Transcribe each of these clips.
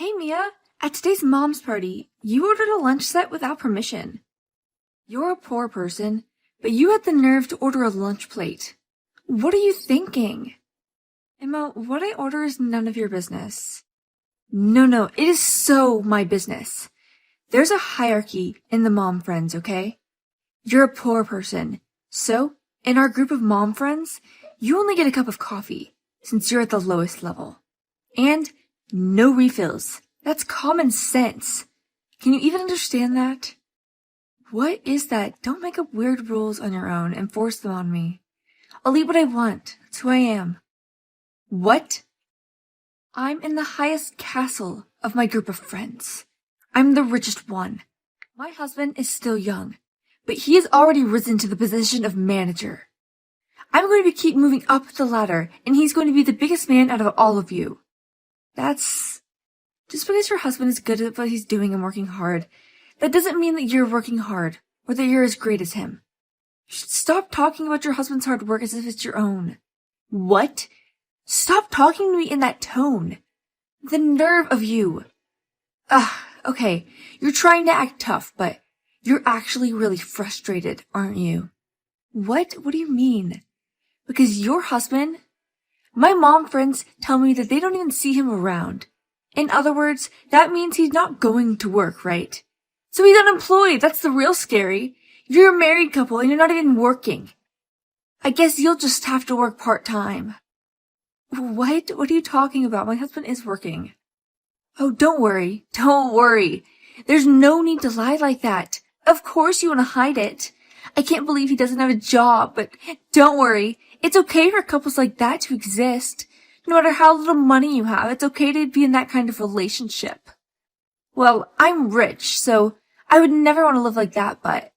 Hey Mia, at today's mom's party, you ordered a lunch set without permission. You're a poor person, but you had the nerve to order a lunch plate. What are you thinking? Emma, what I order is none of your business. No, it is so my business. There's a hierarchy in the mom friends, okay? You're a poor person, so in our group of mom friends, you only get a cup of coffee, since you're at the lowest level. And no refills. That's common sense. Can you even understand that? What is that? Don't make up weird rules on your own and force them on me. I'll eat what I want. That's who I am. What? I'm in the highest castle of my group of friends. I'm the richest one. My husband is still young, but he has already risen to the position of manager. I'm going to keep moving up the ladder, and he's going to be the biggest man out of all of you. That's... Just because your husband is good at what he's doing and working hard, that doesn't mean that you're working hard, or that you're as great as him. You should stop talking about your husband's hard work as if it's your own. What? Stop talking to me in that tone. The nerve of you. Okay, you're trying to act tough, but you're actually really frustrated, aren't you? What? What do you mean? Because your husband... My mom friends tell me that they don't even see him around. In other words, that means he's not going to work, right? So he's unemployed. That's the real scary. You're a married couple and you're not even working. I guess you'll just have to work part-time. What? What are you talking about? My husband is working. Oh, don't worry. Don't worry. There's no need to lie like that. Of course you want to hide it. I can't believe he doesn't have a job, but don't worry. It's okay for couples like that to exist. No matter how little money you have, it's okay to be in that kind of relationship. Well, I'm rich, so I would never want to live like that, but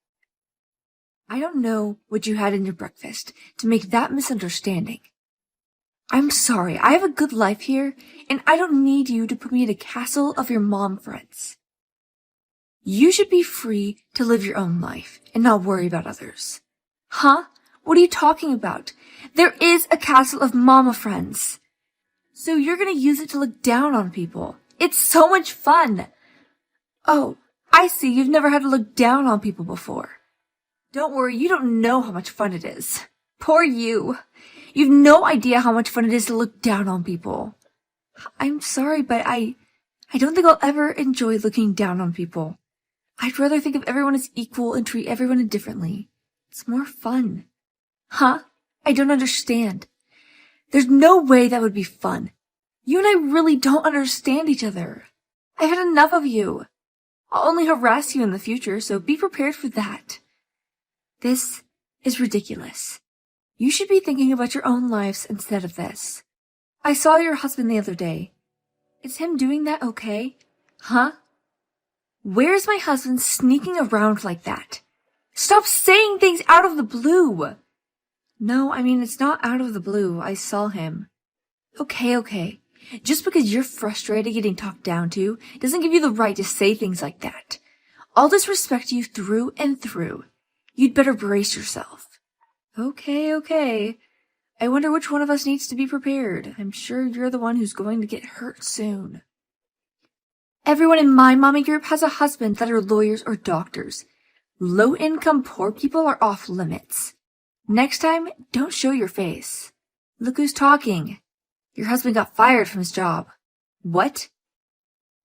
I don't know what you had in your breakfast to make that misunderstanding. I'm sorry, I have a good life here, and I don't need you to put me in a castle of your mom friends. You should be free to live your own life and not worry about others. Huh? What are you talking about? There is a castle of mama friends. So you're gonna use it to look down on people. It's so much fun. Oh, I see. You've never had to look down on people before. Don't worry, you don't know how much fun it is. Poor you. You've no idea how much fun it is to look down on people. I'm sorry, but I don't think I'll ever enjoy looking down on people. I'd rather think of everyone as equal and treat everyone indifferently. It's more fun. Huh? I don't understand. There's no way that would be fun. You and I really don't understand each other. I've had enough of you. I'll only harass you in the future, so be prepared for that. This is ridiculous. You should be thinking about your own lives instead of this. I saw your husband the other day. Is him doing that okay? Huh? Where's my husband sneaking around like that? Stop saying things out of the blue! No, I mean, it's not out of the blue. I saw him. Okay. Just because you're frustrated getting talked down to doesn't give you the right to say things like that. I'll disrespect you through and through. You'd better brace yourself. Okay. I wonder which one of us needs to be prepared. I'm sure you're the one who's going to get hurt soon. Everyone in my mommy group has a husband that are lawyers or doctors. Low-income poor people are off limits. Next time, don't show your face. Look who's talking. Your husband got fired from his job. What?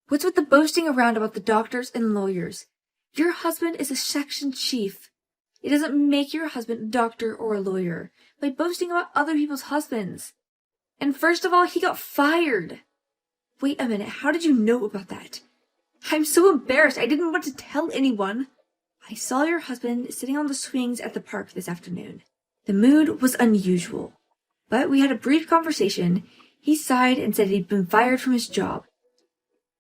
What's with the boasting around about the doctors and lawyers? Your husband is a section chief. It doesn't make your husband a doctor or a lawyer by boasting about other people's husbands. And first of all, he got fired. Wait a minute, how did you know about that? I'm so embarrassed, I didn't want to tell anyone. I saw your husband sitting on the swings at the park this afternoon. The mood was unusual, but we had a brief conversation. He sighed and said he'd been fired from his job.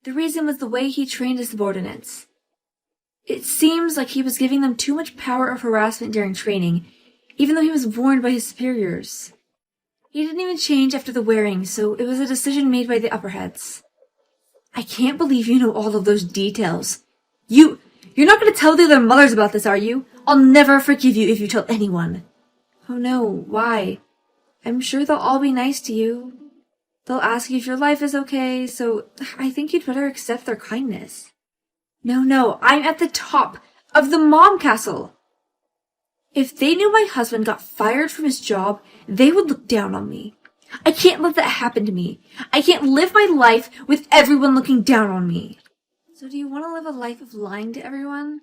The reason was the way he trained his subordinates. It seems like he was giving them too much power of harassment during training, even though he was warned by his superiors. He didn't even change after the wearing, so it was a decision made by the upper heads. I can't believe you know all of those details. You're not going to tell the other mothers about this, are you? I'll never forgive you if you tell anyone. Oh no, why? I'm sure they'll all be nice to you. They'll ask you if your life is okay, so I think you'd better accept their kindness. No, I'm at the top of the mom castle. If they knew my husband got fired from his job, they would look down on me. I can't let that happen to me. I can't live my life with everyone looking down on me. So do you want to live a life of lying to everyone?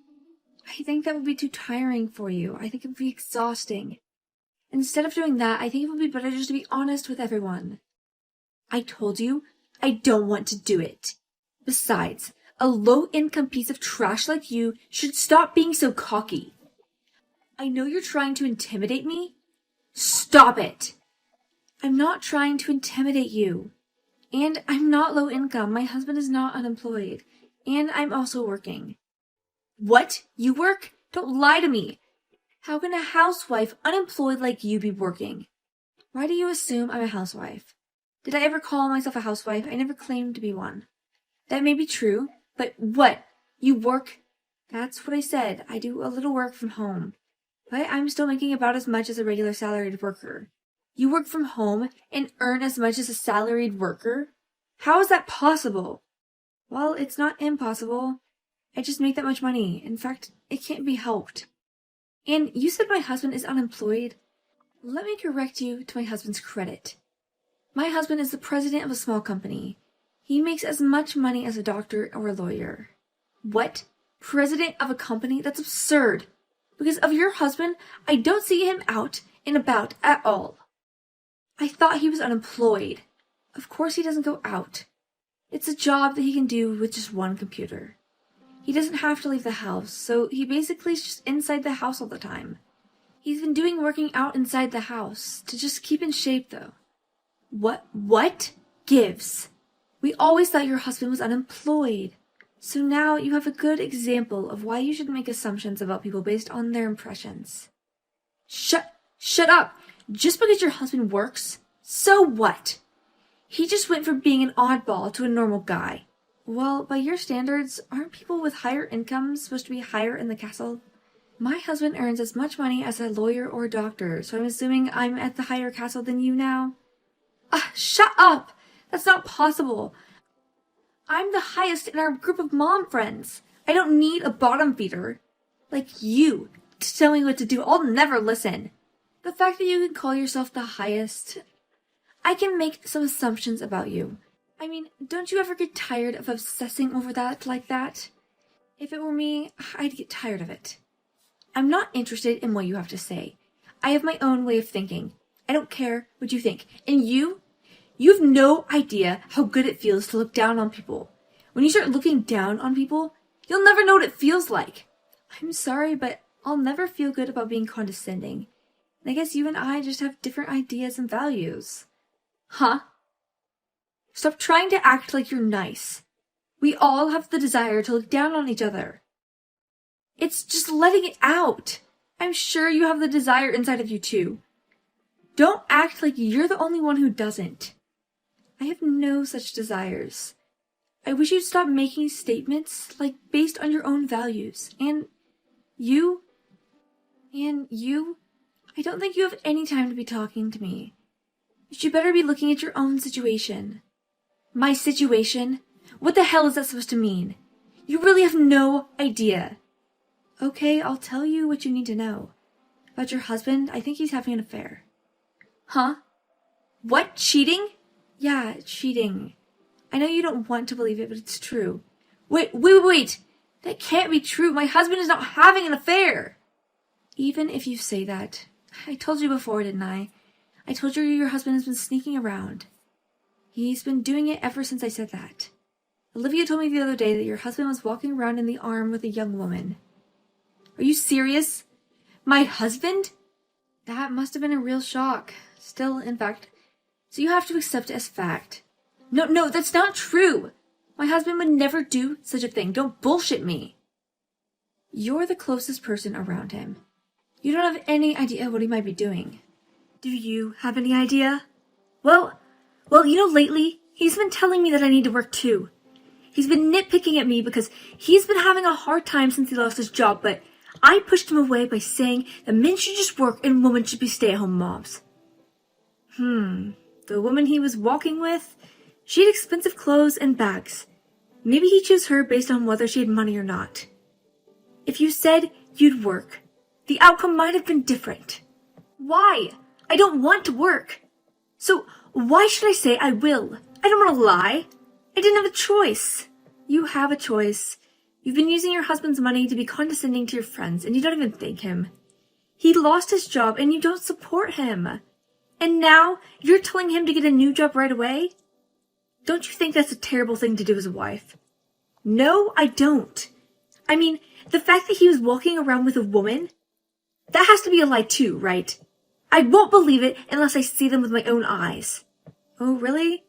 I think that would be too tiring for you. I think it would be exhausting. Instead of doing that, I think it would be better just to be honest with everyone. I told you, I don't want to do it. Besides, a low-income piece of trash like you should stop being so cocky. I know you're trying to intimidate me. Stop it! I'm not trying to intimidate you. And I'm not low income. My husband is not unemployed. And I'm also working. What? You work? Don't lie to me. How can a housewife unemployed like you be working? Why do you assume I'm a housewife? Did I ever call myself a housewife? I never claimed to be one. That may be true, but what? You work? That's what I said. I do a little work from home. But I'm still making about as much as a regular salaried worker. You work from home and earn as much as a salaried worker? How is that possible? Well, it's not impossible. I just make that much money. In fact, it can't be helped. And you said my husband is unemployed? Let me correct you to my husband's credit. My husband is the president of a small company. He makes as much money as a doctor or a lawyer. What? President of a company? That's absurd. Because of your husband, I don't see him out and about at all. I thought he was unemployed. Of course he doesn't go out. It's a job that he can do with just one computer. He doesn't have to leave the house, so he basically is just inside the house all the time. He's been doing working out inside the house to just keep in shape, though. What gives? We always thought your husband was unemployed. So now you have a good example of why you should make assumptions about people based on their impressions. Shut up! Just because your husband works, so what? He just went from being an oddball to a normal guy. Well, by your standards, aren't people with higher incomes supposed to be higher in the castle? My husband earns as much money as a lawyer or a doctor, so I'm assuming I'm at the higher castle than you now? Shut up! That's not possible. I'm the highest in our group of mom friends. I don't need a bottom feeder. Like you, to tell me what to do. I'll never listen. The fact that you can call yourself the highest, I can make some assumptions about you. I mean, don't you ever get tired of obsessing over that like that? If it were me, I'd get tired of it. I'm not interested in what you have to say. I have my own way of thinking. I don't care what you think. And you have no idea how good it feels to look down on people. When you start looking down on people, you'll never know what it feels like. I'm sorry, but I'll never feel good about being condescending. I guess you and I just have different ideas and values. Huh? Stop trying to act like you're nice. We all have the desire to look down on each other. It's just letting it out. I'm sure you have the desire inside of you too. Don't act like you're the only one who doesn't. I have no such desires. I wish you'd stop making statements like based on your own values. And you, I don't think you have any time to be talking to me. You better be looking at your own situation. My situation? What the hell is that supposed to mean? You really have no idea. Okay, I'll tell you what you need to know. About your husband, I think he's having an affair. Huh? What? Cheating? Yeah, cheating. I know you don't want to believe it, but it's true. Wait! That can't be true. My husband is not having an affair. Even if you say that, I told you before, didn't I? I told you your husband has been sneaking around. He's been doing it ever since I said that. Olivia told me the other day that your husband was walking around in the arm with a young woman. Are you serious? My husband? That must have been a real shock. Still, in fact, so you have to accept it as fact. No, that's not true. My husband would never do such a thing. Don't bullshit me. You're the closest person around him. You don't have any idea what he might be doing. Do you have any idea? Well, lately, he's been telling me that I need to work too. He's been nitpicking at me because he's been having a hard time since he lost his job, but I pushed him away by saying that men should just work and women should be stay-at-home moms. The woman he was walking with, she had expensive clothes and bags. Maybe he chose her based on whether she had money or not. If you said you'd work, the outcome might have been different. Why? I don't want to work. So why should I say I will? I don't want to lie. I didn't have a choice. You have a choice. You've been using your husband's money to be condescending to your friends, and you don't even thank him. He lost his job, and you don't support him. And now you're telling him to get a new job right away? Don't you think that's a terrible thing to do as a wife? No, I don't. I mean, the fact that he was walking around with a woman, that has to be a lie too, right? I won't believe it unless I see them with my own eyes. Oh, really?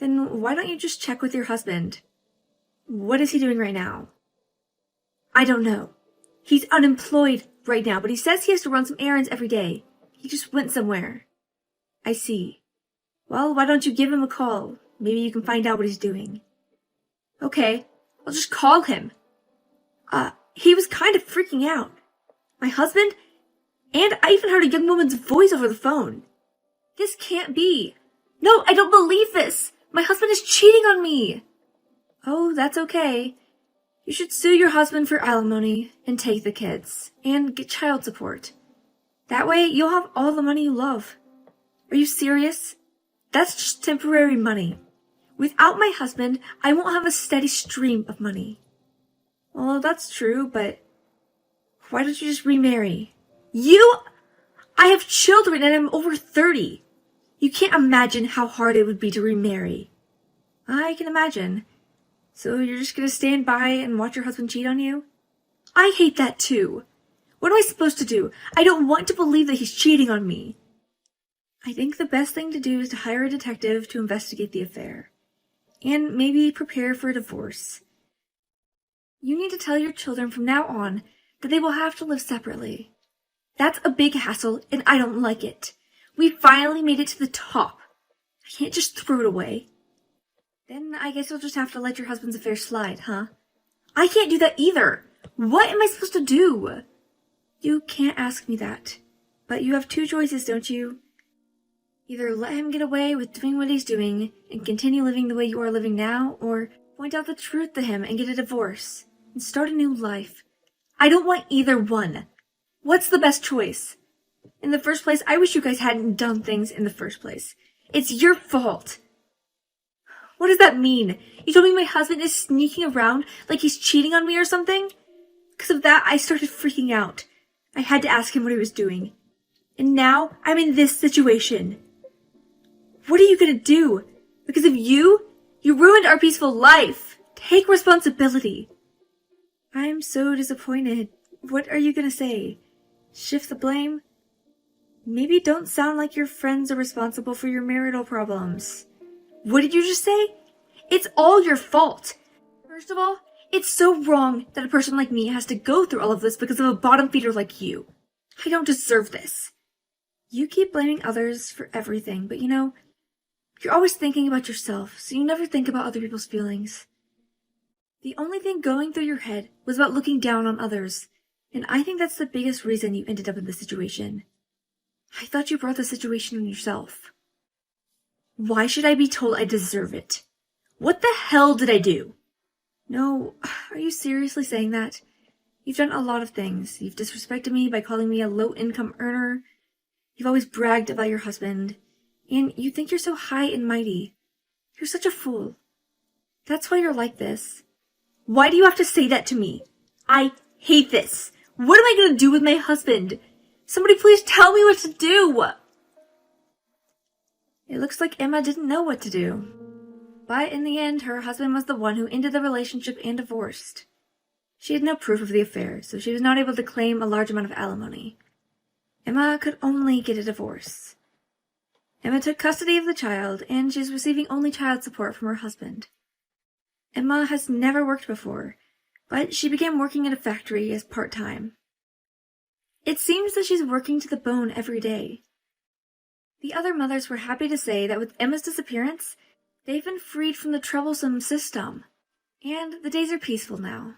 Then why don't you just check with your husband? What is he doing right now? I don't know. He's unemployed right now, but he says he has to run some errands every day. He just went somewhere. I see. Well, why don't you give him a call? Maybe you can find out what he's doing. Okay, I'll just call him. He was kind of freaking out. My husband? And I even heard a young woman's voice over the phone. This can't be. No, I don't believe this. My husband is cheating on me. Oh, that's okay. You should sue your husband for alimony and take the kids and get child support. That way you'll have all the money you love. Are you serious? That's just temporary money. Without my husband, I won't have a steady stream of money. Well, that's true, but why don't you just remarry? I have children and I'm over 30. You can't imagine how hard it would be to remarry. I can imagine. So you're just gonna stand by and watch your husband cheat on you? I hate that too. What am I supposed to do? I don't want to believe that he's cheating on me. I think the best thing to do is to hire a detective to investigate the affair. And maybe prepare for a divorce. You need to tell your children from now on that they will have to live separately. That's a big hassle, and I don't like it. We finally made it to the top. I can't just throw it away. Then I guess you'll just have to let your husband's affair slide, huh? I can't do that either. What am I supposed to do? You can't ask me that. But you have two choices, don't you? Either let him get away with doing what he's doing and continue living the way you are living now, or point out the truth to him and get a divorce and start a new life. I don't want either one. What's the best choice? In the first place, I wish you guys hadn't done things in the first place. It's your fault. What does that mean? You told me my husband is sneaking around like he's cheating on me or something? Because of that, I started freaking out. I had to ask him what he was doing. And now, I'm in this situation. What are you gonna do? Because of you ruined our peaceful life. Take responsibility. I'm so disappointed. What are you gonna say? Shift the blame? Maybe don't sound like your friends are responsible for your marital problems. What did you just say? It's all your fault. First of all, it's so wrong that a person like me has to go through all of this because of a bottom feeder like you. I don't deserve this. You keep blaming others for everything, but you're always thinking about yourself, so you never think about other people's feelings. The only thing going through your head was about looking down on others, and I think that's the biggest reason you ended up in this situation. I thought you brought the situation on yourself. Why should I be told I deserve it? What the hell did I do? No, are you seriously saying that? You've done a lot of things. You've disrespected me by calling me a low-income earner. You've always bragged about your husband. And you think you're so high and mighty. You're such a fool. That's why you're like this. Why do you have to say that to me? I hate this. What am I going to do with my husband? Somebody please tell me what to do. It looks like Emma didn't know what to do. But in the end, her husband was the one who ended the relationship and divorced. She had no proof of the affair, so she was not able to claim a large amount of alimony. Emma could only get a divorce. Emma took custody of the child, and she is receiving only child support from her husband. Emma has never worked before, but she began working at a factory as part-time. It seems that she's working to the bone every day. The other mothers were happy to say that with Emma's disappearance, they've been freed from the troublesome system, and the days are peaceful now.